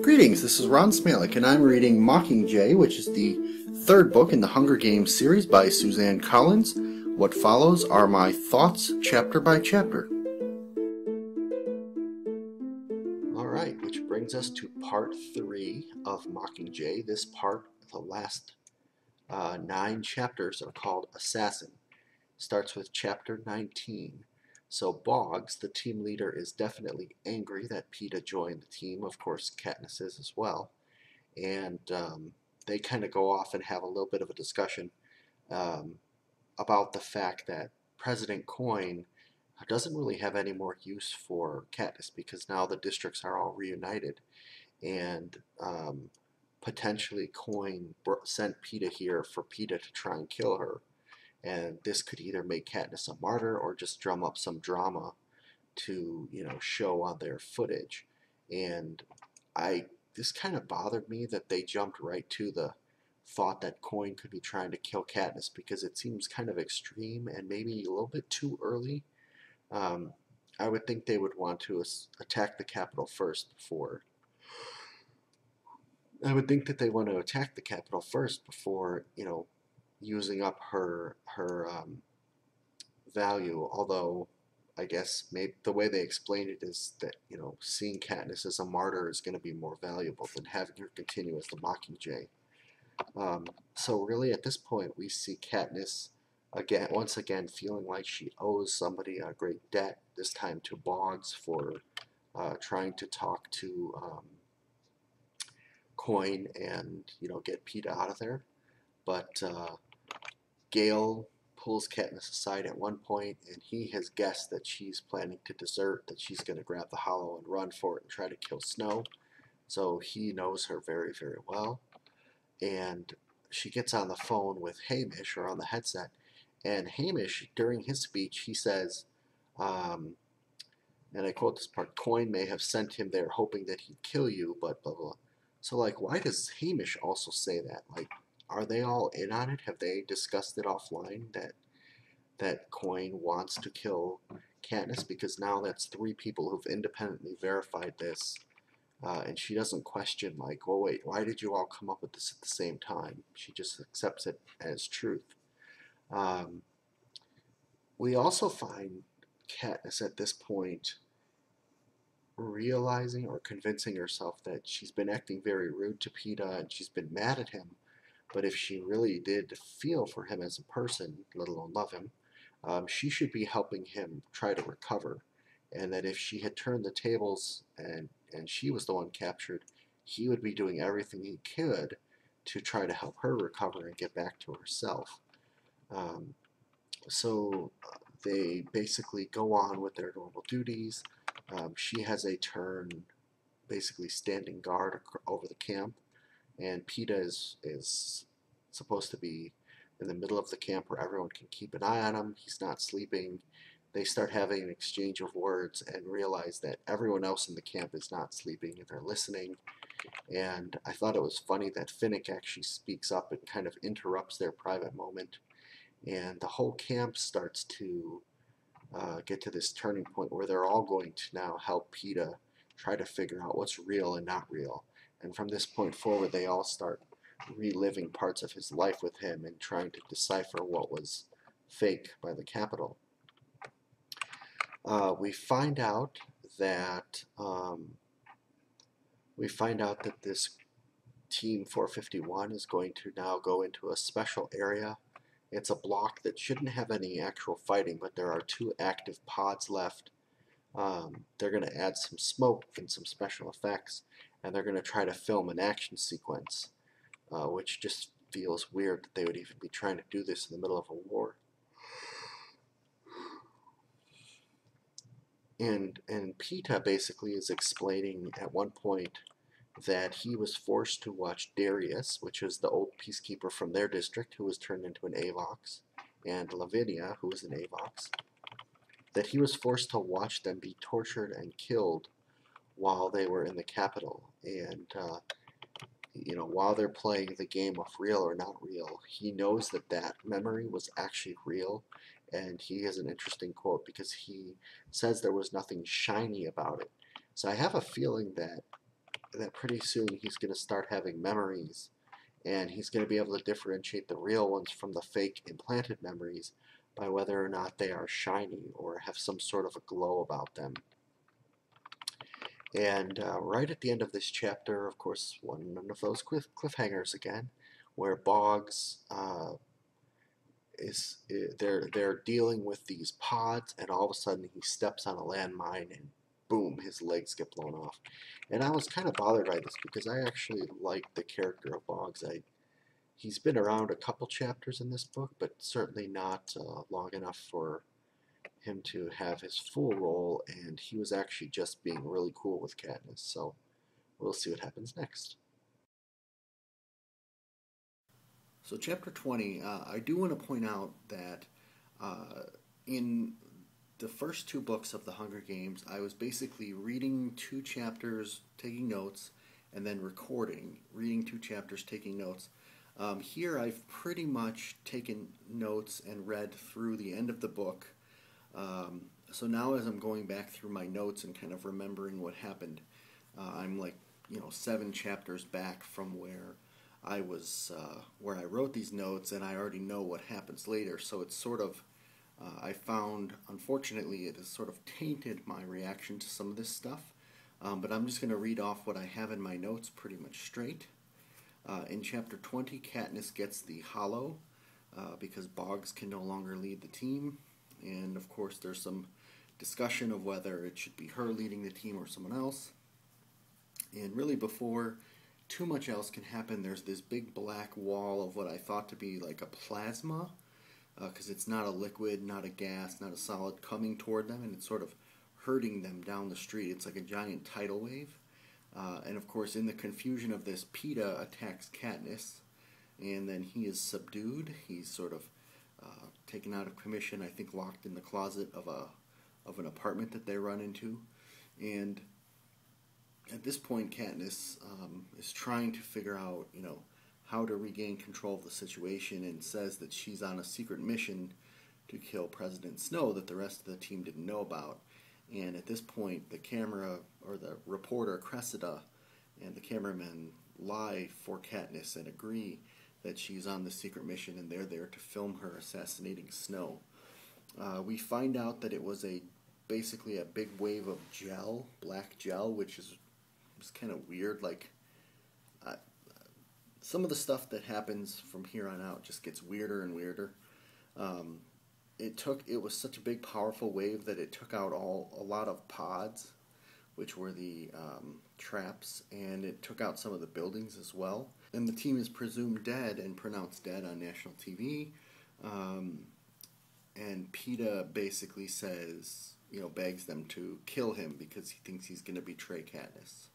Greetings, this is Ron Smalek, and I'm reading Mockingjay, which is the third book in the Hunger Games series by Suzanne Collins. What follows are my thoughts chapter by chapter. Alright, which brings us to part 3 of Mockingjay. This part, the last 9 chapters are called Assassin. Starts with chapter 19. So Boggs, the team leader, is definitely angry that Peeta joined the team. Of course, Katniss is as well. And they kind of go off and have a little bit of a discussion um, about the fact that President Coin doesn't really have any more use for Katniss because now the districts are all reunited, and potentially Coin sent Peeta here for Peeta to try and kill her, and this could either make Katniss a martyr or just drum up some drama to show on their footage. And I this kind of bothered me that they jumped right to the thought that Coin could be trying to kill Katniss because it seems kind of extreme and maybe a little bit too early. Um, I would think they would want to attack the Capitol first before. I would think that they want to attack the Capitol first before using up her value. Although I guess maybe the way they explained it is that seeing Katniss as a martyr is going to be more valuable than having her continue as the Mockingjay. So really, at this point, we see Katniss once again feeling like she owes somebody a great debt. This time to Boggs for trying to talk to Coin and get Peeta out of there. But Gale pulls Katniss aside at one point, and he has guessed that she's planning to desert, that she's going to grab the Hollow and run for it and try to kill Snow. So he knows her very, very well. And she gets on the phone with Hamish, or on the headset, and Hamish, during his speech, he says, and I quote this part, Coin may have sent him there hoping that he'd kill you, but blah, blah. So, like, why does Hamish also say that? Like, are they all in on it? Have they discussed it offline that Coin wants to kill Katniss? Because now that's 3 people who've independently verified this. And she doesn't question, like, well, wait, why did you all come up with this at the same time? She just accepts it as truth. We also find Katniss at this point realizing or convincing herself that she's been acting very rude to Peeta and she's been mad at him. But if she really did feel for him as a person, let alone love him, she should be helping him try to recover. And that if she had turned the tables and she was the one captured, he would be doing everything he could to try to help her recover and get back to herself. So they basically go on with their normal duties. She has a turn basically standing guard over the camp, and Peeta is supposed to be in the middle of the camp where everyone can keep an eye on him. He's not sleeping. They start having an exchange of words and realize that everyone else in the camp is not sleeping and they're listening. And I thought it was funny that Finnick actually speaks up and kind of interrupts their private moment. And the whole camp starts to get to this turning point where they're all going to now help Peeta try to figure out what's real and not real. And from this point forward, they all start reliving parts of his life with him and trying to decipher what was fake by the Capitol. We find out that this Team 451 is going to now go into a special area. It's a block that shouldn't have any actual fighting, but there are 2 active pods left. They're going to add some smoke and some special effects, and they're going to try to film an action sequence, which just feels weird that they would even be trying to do this in the middle of a war. And Peeta basically is explaining at one point that he was forced to watch Darius, which is the old peacekeeper from their district who was turned into an Avox, and Lavinia, who was an Avox, that he was forced to watch them be tortured and killed while they were in the Capitol. And while they're playing the game of real or not real, he knows that that memory was actually real. And he has an interesting quote because he says there was nothing shiny about it. So I have a feeling that that pretty soon he's going to start having memories, and he's going to be able to differentiate the real ones from the fake implanted memories by whether or not they are shiny or have some sort of a glow about them. And right at the end of this chapter, of course, one of those cliffhangers again, where Boggs they're dealing with these pods, and all of a sudden he steps on a landmine, and boom, his legs get blown off. And I was kind of bothered by this because I actually like the character of Boggs. He's been around a couple chapters in this book, but certainly not long enough for him to have his full role, and he was actually just being really cool with Katniss, so we'll see what happens next. So chapter 20, I do want to point out that in the first two books of the Hunger Games, I was basically reading two chapters, taking notes, and then recording, reading two chapters, taking notes. Here I've pretty much taken notes and read through the end of the book. So now as I'm going back through my notes and kind of remembering what happened, I'm like, 7 chapters back from where I was, where I wrote these notes, and I already know what happens later. So it's sort of, I found, unfortunately, it has sort of tainted my reaction to some of this stuff. But I'm just going to read off what I have in my notes pretty much straight. In chapter 20, Katniss gets the hollow because Boggs can no longer lead the team. And of course, there's some discussion of whether it should be her leading the team or someone else. And really, before too much else can happen, there's this big black wall of what I thought to be like a plasma, because it's not a liquid, not a gas, not a solid, coming toward them, and it's sort of hurting them down the street. It's like a giant tidal wave. And of course, in the confusion of this, Peeta attacks Katniss, and then he is subdued. He's sort of taken out of commission, I think locked in the closet of an apartment that they run into. And at this point, Katniss is trying to figure out, how to regain control of the situation, and says that she's on a secret mission to kill President Snow that the rest of the team didn't know about. And at this point, the camera, or the reporter, Cressida, and the cameraman lie for Katniss and agree that she's on the secret mission, and they're there to film her assassinating Snow. We find out that it was basically a big wave of gel, black gel, which is kind of weird. Like, some of the stuff that happens from here on out just gets weirder and weirder. It was such a big, powerful wave that it took out a lot of pods, which were the traps, and it took out some of the buildings as well. And the team is presumed dead and pronounced dead on national TV. And Peeta basically says, begs them to kill him because he thinks he's going to betray Katniss.